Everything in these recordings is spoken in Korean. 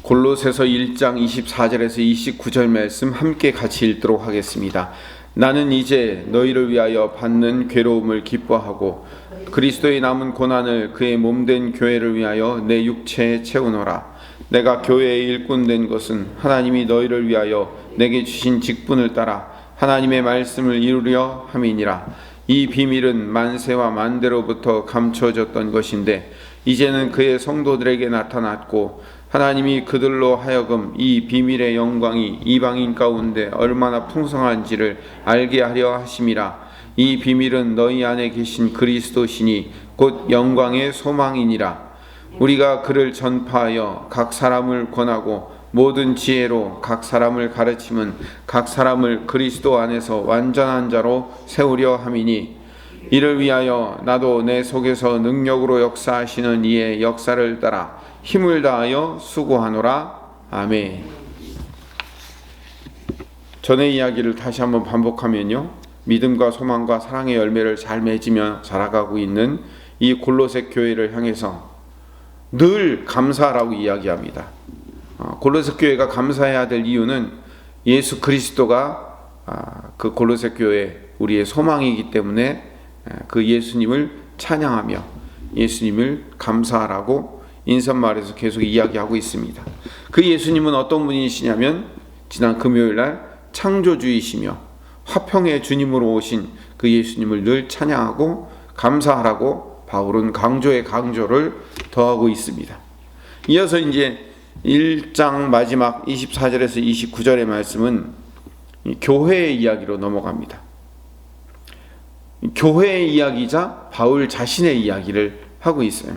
골로새서 1장 24절에서 29절 말씀 함께 같이 읽도록 하겠습니다. 나는 이제 너희를 위하여 받는 괴로움을 기뻐하고 그리스도의 남은 고난을 그의 몸된 교회를 위하여 내 육체에 채우노라. 내가 교회의 일꾼 된 것은 하나님이 너희를 위하여 내게 주신 직분을 따라 하나님의 말씀을 이루려 함이니라. 이 비밀은 만세와 만대로부터 감춰졌던 것인데 이제는 그의 성도들에게 나타났고 하나님이 그들로 하여금 이 비밀의 영광이 이방인 가운데 얼마나 풍성한지를 알게 하려 하심이라. 이 비밀은 너희 안에 계신 그리스도시니 곧 영광의 소망이니라. 우리가 그를 전파하여 각 사람을 권하고 모든 지혜로 각 사람을 가르침은 각 사람을 그리스도 안에서 완전한 자로 세우려 함이니 이를 위하여 나도 내 속에서 능력으로 역사하시는 이의 역사를 따라 힘을 다하여 수고하노라. 아멘. 전의 이야기를 다시 한번 반복하면요, 믿음과 소망과 사랑의 열매를 잘 맺으며 자라가고 있는 이 골로새 교회를 향해서 늘 감사라고 이야기합니다. 골로새 교회가 감사해야 될 이유는 예수 그리스도가 그 골로새 교회 우리의 소망이기 때문에 그 예수님을 찬양하며 예수님을 감사하라고 인사말에서 계속 이야기하고 있습니다. 그 예수님은 어떤 분이시냐면 지난 금요일날 창조주이시며 화평의 주님으로 오신 그 예수님을 늘 찬양하고 감사하라고 바울은 강조에 강조를 더하고 있습니다. 이어서 이제 1장 마지막 24절에서 29절의 말씀은 교회의 이야기로 넘어갑니다. 교회의 이야기이자 바울 자신의 이야기를 하고 있어요.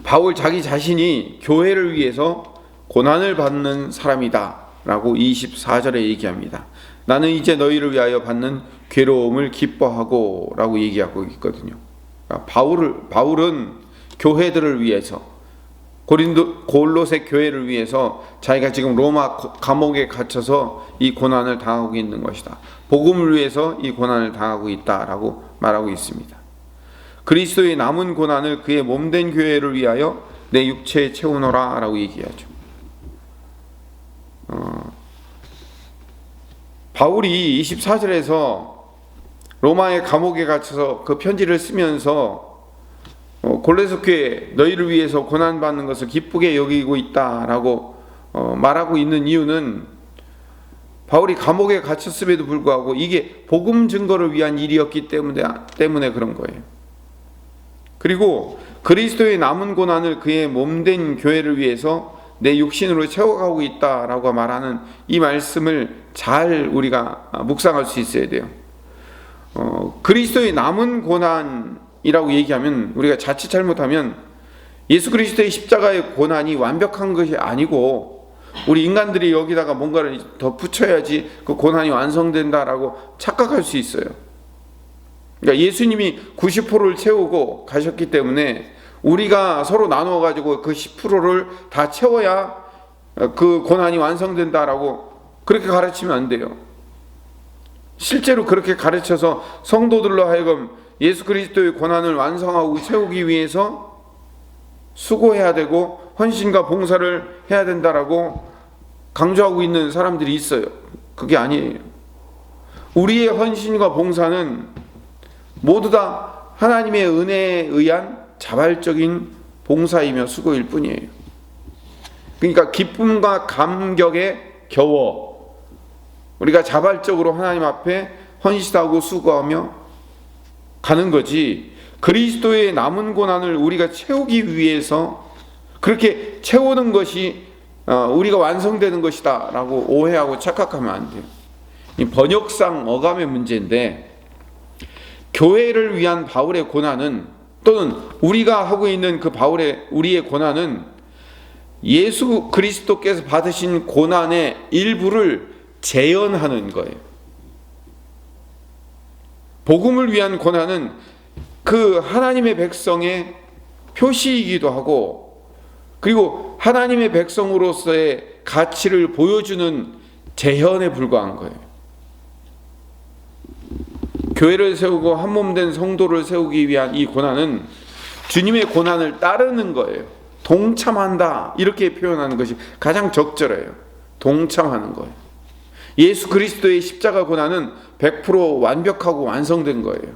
바울 자기 자신이 교회를 위해서 고난을 받는 사람이다 라고 24절에 얘기합니다. 나는 이제 너희를 위하여 받는 괴로움을 기뻐하고 라고 얘기하고 있거든요. 그러니까 바울은 교회들을 위해서 골로새 교회를 위해서 자기가 지금 로마 감옥에 갇혀서 이 고난을 당하고 있는 것이다. 복음을 위해서 이 고난을 당하고 있다라고 말하고 있습니다. 그리스도의 남은 고난을 그의 몸된 교회를 위하여 내 육체에 채우노라 라고 얘기하죠. 바울이 24절에서 로마의 감옥에 갇혀서 그 편지를 쓰면서 골로새 교회 너희를 위해서 고난받는 것을 기쁘게 여기고 있다라고 말하고 있는 이유는 바울이 감옥에 갇혔음에도 불구하고 이게 복음 증거를 위한 일이었기 때문에 그런 거예요. 그리고 그리스도의 남은 고난을 그의 몸된 교회를 위해서 내 육신으로 채워가고 있다라고 말하는 이 말씀을 잘 우리가 묵상할 수 있어야 돼요. 그리스도의 남은 고난이라고 얘기하면 우리가 자칫 잘못하면 예수 그리스도의 십자가의 고난이 완벽한 것이 아니고 우리 인간들이 여기다가 뭔가를 더 붙여야지 그 고난이 완성된다라고 착각할 수 있어요. 그러니까 예수님이 90%를 채우고 가셨기 때문에 우리가 서로 나누어 가지고 그 10%를 다 채워야 그 고난이 완성된다라고 그렇게 가르치면 안 돼요. 실제로 그렇게 가르쳐서 성도들로 하여금 예수 그리스도의 고난을 완성하고 채우기 위해서 수고해야 되고 헌신과 봉사를 해야 된다라고 강조하고 있는 사람들이 있어요. 그게 아니에요. 우리의 헌신과 봉사는 모두 다 하나님의 은혜에 의한 자발적인 봉사이며 수고일 뿐이에요. 그러니까 기쁨과 감격에 겨워 우리가 자발적으로 하나님 앞에 헌신하고 수고하며 가는 거지, 그리스도의 남은 고난을 우리가 채우기 위해서 그렇게 채우는 것이 우리가 완성되는 것이다 라고 오해하고 착각하면 안 돼요. 이 번역상 어감의 문제인데 교회를 위한 바울의 고난은 또는 우리가 하고 있는 그 우리의 고난은 예수 그리스도께서 받으신 고난의 일부를 재현하는 거예요. 복음을 위한 고난은 그 하나님의 백성의 표시이기도 하고 그리고 하나님의 백성으로서의 가치를 보여주는 재현에 불과한 거예요. 교회를 세우고 한몸된 성도를 세우기 위한 이 고난은 주님의 고난을 따르는 거예요. 동참한다 이렇게 표현하는 것이 가장 적절해요. 동참하는 거예요. 예수 그리스도의 십자가 고난은 100% 완벽하고 완성된 거예요.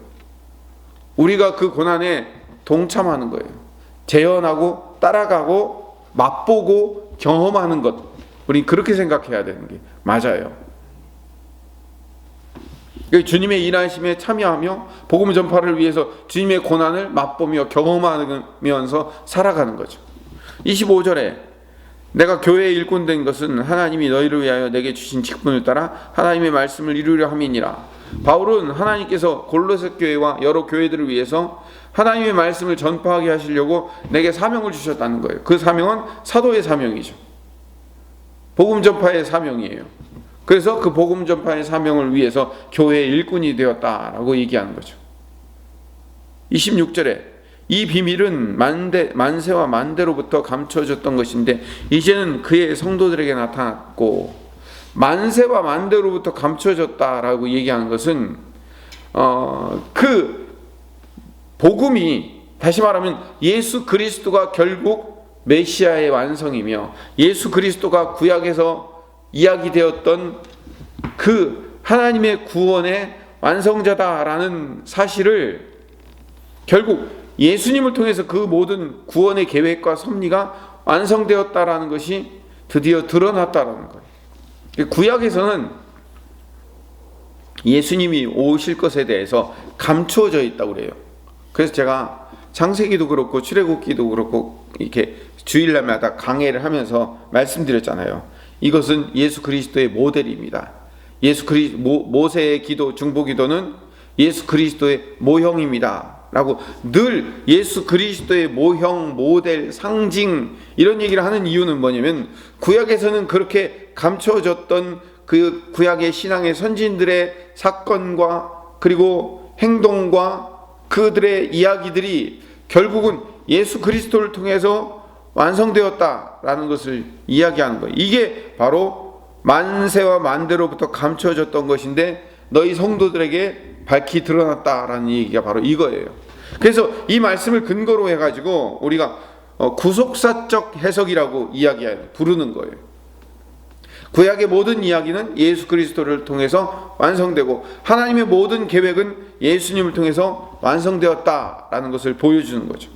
우리가 그 고난에 동참하는 거예요. 재현하고 따라가고 맛보고 경험하는 것, 우리 그렇게 생각해야 되는 게 맞아요. 주님의 일하심에 참여하며 복음 전파를 위해서 주님의 고난을 맛보며 경험하면서 살아가는 거죠. 25절에 내가 교회의 일꾼 된 것은 하나님이 너희를 위하여 내게 주신 직분을 따라 하나님의 말씀을 이루려 함이니라. 바울은 하나님께서 골로새 교회와 여러 교회들을 위해서 하나님의 말씀을 전파하게 하시려고 내게 사명을 주셨다는 거예요. 그 사명은 사도의 사명이죠. 복음 전파의 사명이에요. 그래서 그 복음 전파의 사명을 위해서 교회의 일꾼이 되었다라고 얘기하는 거죠. 26절에 이 비밀은 만세와 만대로부터 감춰졌던 것인데 이제는 그의 성도들에게 나타났고, 만세와 만대로부터 감춰졌다라고 얘기하는 것은 그 복음이, 다시 말하면 예수 그리스도가 결국 메시아의 완성이며 예수 그리스도가 구약에서 이야기되었던 그 하나님의 구원의 완성자다라는 사실을 결국 예수님을 통해서 그 모든 구원의 계획과 섭리가 완성되었다라는 것이 드디어 드러났다라는 거예요. 구약에서는 예수님이 오실 것에 대해서 감추어져 있다고 그래요. 그래서 제가 창세기도 그렇고 출애굽기도 그렇고 이렇게 주일날마다 강해를 하면서 말씀드렸잖아요. 이것은 예수 그리스도의 모델입니다. 모세의 기도, 중보기도는 예수 그리스도의 모형입니다 라고 늘 예수 그리스도의 모형, 모델, 상징 이런 얘기를 하는 이유는 뭐냐면, 구약에서는 그렇게 감춰졌던 그 구약의 신앙의 선진들의 사건과 그리고 행동과 그들의 이야기들이 결국은 예수 그리스도를 통해서 완성되었다라는 것을 이야기하는 거예요. 이게 바로 만세와 만대로부터 감춰졌던 것인데 너희 성도들에게 밝히 드러났다라는 얘기가 바로 이거예요. 그래서 이 말씀을 근거로 해가지고 우리가 구속사적 해석이라고 부르는 거예요. 구약의 모든 이야기는 예수 그리스도를 통해서 완성되고 하나님의 모든 계획은 예수님을 통해서 완성되었다라는 것을 보여주는 거죠.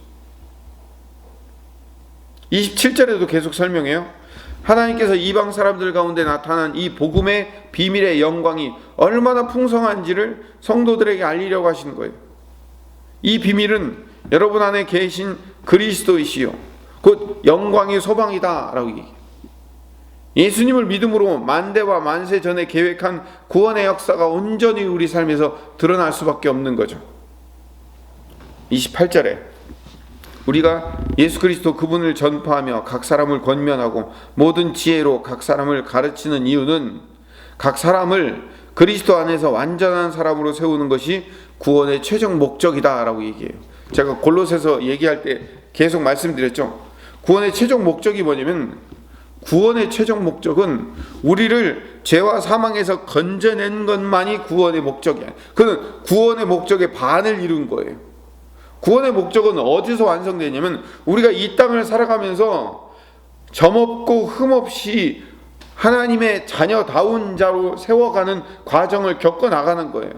27절에도 계속 설명해요. 하나님께서 이방 사람들 가운데 나타난 이 복음의 비밀의 영광이 얼마나 풍성한지를 성도들에게 알리려고 하시는 거예요. 이 비밀은 여러분 안에 계신 그리스도이시요 곧 영광의 소망이다 라고 얘기해요. 예수님을 믿음으로 만대와 만세 전에 계획한 구원의 역사가 온전히 우리 삶에서 드러날 수밖에 없는 거죠. 28절에 우리가 예수 그리스도 그분을 전파하며 각 사람을 권면하고 모든 지혜로 각 사람을 가르치는 이유는 각 사람을 그리스도 안에서 완전한 사람으로 세우는 것이 구원의 최종 목적이다 라고 얘기해요. 제가 골로새서 얘기할 때 계속 말씀드렸죠. 구원의 최종 목적이 뭐냐면, 구원의 최종 목적은 우리를 죄와 사망에서 건져낸 것만이 구원의 목적이야. 그는 구원의 목적의 반을 이룬 거예요. 구원의 목적은 어디서 완성되냐면 우리가 이 땅을 살아가면서 점없고 흠없이 하나님의 자녀다운 자로 세워가는 과정을 겪어 나가는 거예요.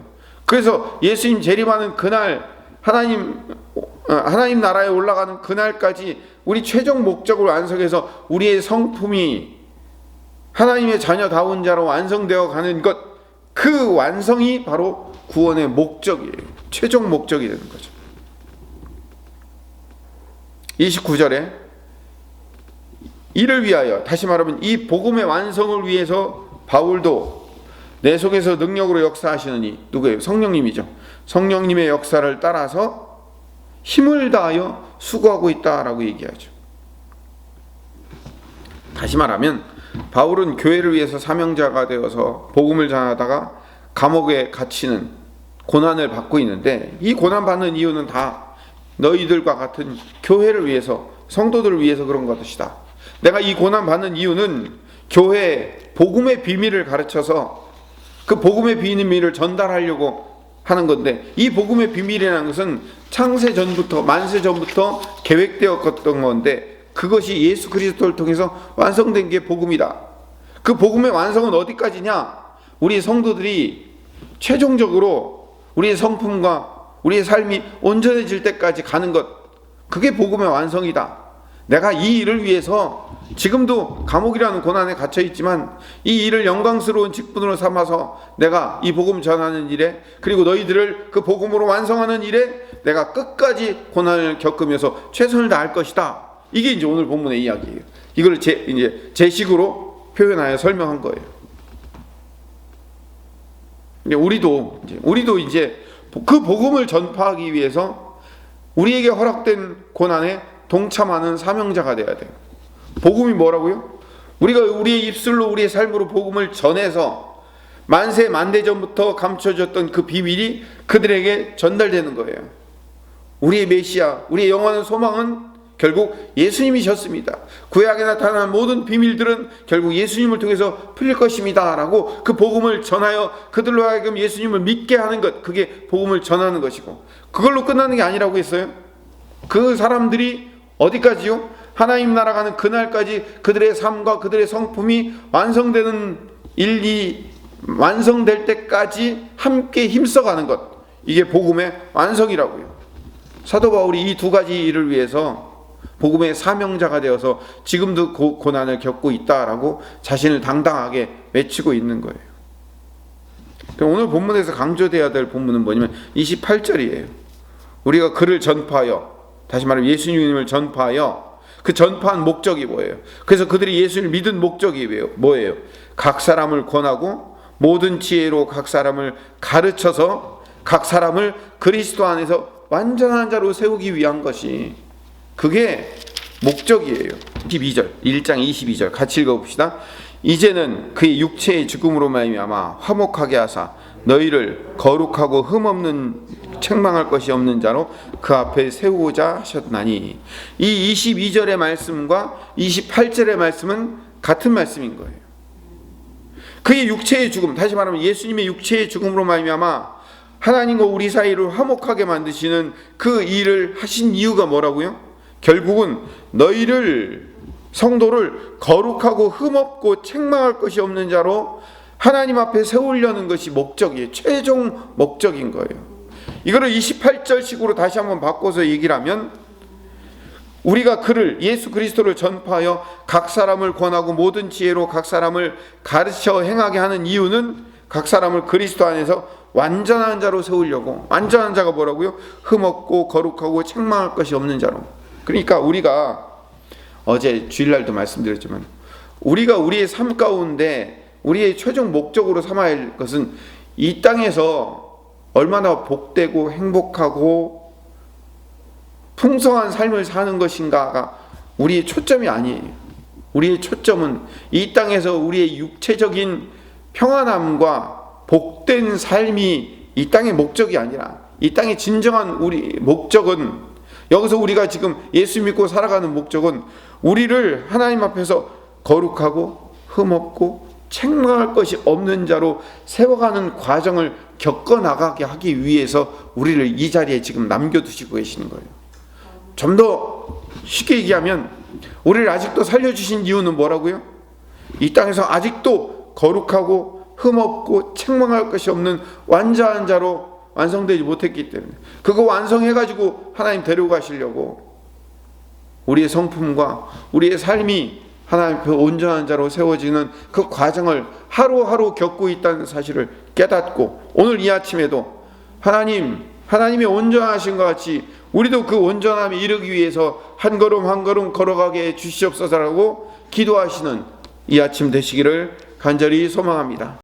그래서 예수님 재림하는 그날, 하나님 나라에 올라가는 그날까지 우리 최종 목적을 완성해서 우리의 성품이 하나님의 자녀다운 자로 완성되어 가는 것, 그 완성이 바로 구원의 목적이에요. 최종 목적이 되는 거죠. 29절에 이를 위하여, 다시 말하면 이 복음의 완성을 위해서 바울도 내 속에서 능력으로 역사하시느니, 누구예요? 성령님이죠. 성령님의 역사를 따라서 힘을 다하여 수고하고 있다라고 얘기하죠. 다시 말하면 바울은 교회를 위해서 사명자가 되어서 복음을 전하다가 감옥에 갇히는 고난을 받고 있는데, 이 고난받는 이유는 다 너희들과 같은 교회를 위해서, 성도들을 위해서 그런 것이다. 내가 이 고난받는 이유는 교회에 복음의 비밀을 가르쳐서 그 복음의 비밀을 전달하려고 하는 건데, 이 복음의 비밀이라는 것은 창세 전부터, 만세 전부터 계획되었던 건데, 그것이 예수 그리스도를 통해서 완성된 게 복음이다. 그 복음의 완성은 어디까지냐? 우리 성도들이 최종적으로 우리의 성품과 우리의 삶이 온전해질 때까지 가는 것, 그게 복음의 완성이다. 내가 이 일을 위해서 지금도 감옥이라는 고난에 갇혀 있지만 이 일을 영광스러운 직분으로 삼아서 내가 이 복음 전하는 일에, 그리고 너희들을 그 복음으로 완성하는 일에 내가 끝까지 고난을 겪으면서 최선을 다할 것이다. 이게 이제 오늘 본문의 이야기예요. 이걸 제 식으로 표현하여 설명한 거예요. 우리도 이제 그 복음을 전파하기 위해서 우리에게 허락된 고난에 동참하는 사명자가 돼야 돼요. 복음이 뭐라고요? 우리가 우리의 입술로 우리의 삶으로 복음을 전해서 만세 만대전부터 감춰졌던 그 비밀이 그들에게 전달되는 거예요. 우리의 메시아, 우리의 영원한 소망은 결국 예수님이셨습니다. 구약에 나타난 모든 비밀들은 결국 예수님을 통해서 풀릴 것입니다 라고 그 복음을 전하여 그들로 하여금 예수님을 믿게 하는 것, 그게 복음을 전하는 것이고, 그걸로 끝나는 게 아니라고 했어요. 그 사람들이 어디까지요? 하나님 나라 가는 그날까지 그들의 삶과 그들의 성품이 완성되는 일이 완성될 때까지 함께 힘써가는 것, 이게 복음의 완성이라고요. 사도 바울이 이 두 가지 일을 위해서 복음의 사명자가 되어서 지금도 고난을 겪고 있다라고 자신을 당당하게 외치고 있는 거예요. 오늘 본문에서 강조되어야 될 본문은 뭐냐면 28절이에요. 우리가 그를 전파하여, 다시 말하면 예수님을 전파하여, 그 전파한 목적이 뭐예요? 그래서 그들이 예수님을 믿은 목적이 뭐예요? 각 사람을 권하고 모든 지혜로 각 사람을 가르쳐서 각 사람을 그리스도 안에서 완전한 자로 세우기 위한 것이, 그게 목적이에요. 22절, 1장 22절 같이 읽어봅시다. 이제는 그의 육체의 죽음으로 말미암아 화목하게 하사 너희를 거룩하고 흠없는 책망할 것이 없는 자로 그 앞에 세우고자 하셨나니. 이 22절의 말씀과 28절의 말씀은 같은 말씀인 거예요. 그의 육체의 죽음, 다시 말하면 예수님의 육체의 죽음으로 말미암아 하나님과 우리 사이를 화목하게 만드시는 그 일을 하신 이유가 뭐라고요? 결국은 너희를, 성도를 거룩하고 흠없고 책망할 것이 없는 자로 하나님 앞에 세우려는 것이 목적이에요. 최종 목적인 거예요. 이거를 28절식으로 다시 한번 바꿔서 얘기를 하면, 우리가 그를, 예수 그리스도를 전파하여 각 사람을 권하고 모든 지혜로 각 사람을 가르쳐 행하게 하는 이유는 각 사람을 그리스도 안에서 완전한 자로 세우려고. 완전한 자가 뭐라고요? 흠없고 거룩하고 책망할 것이 없는 자로. 그러니까 우리가 어제 주일날도 말씀드렸지만, 우리가 우리의 삶 가운데 우리의 최종 목적으로 삼아야 할 것은 이 땅에서 얼마나 복되고 행복하고 풍성한 삶을 사는 것인가가 우리의 초점이 아니에요. 우리의 초점은 이 땅에서 우리의 육체적인 평안함과 복된 삶이 이 땅의 목적이 아니라, 이 땅의 진정한 우리 목적은, 여기서 우리가 지금 예수 믿고 살아가는 목적은 우리를 하나님 앞에서 거룩하고 흠없고 책망할 것이 없는 자로 세워가는 과정을 겪어나가게 하기 위해서 우리를 이 자리에 지금 남겨두시고 계시는 거예요. 좀 더 쉽게 얘기하면 우리를 아직도 살려주신 이유는 뭐라고요? 이 땅에서 아직도 거룩하고 흠없고 책망할 것이 없는 완전한 자로 완성되지 못했기 때문에, 그거 완성해가지고 하나님 데려가시려고 우리의 성품과 우리의 삶이 하나님 앞에 온전한 자로 세워지는 그 과정을 하루하루 겪고 있다는 사실을 깨닫고, 오늘 이 아침에도 하나님의 온전하신 것 같이 우리도 그 온전함에 이르기 위해서 한 걸음 한 걸음 걸어가게 해 주시옵소서라고 기도하시는 이 아침 되시기를 간절히 소망합니다.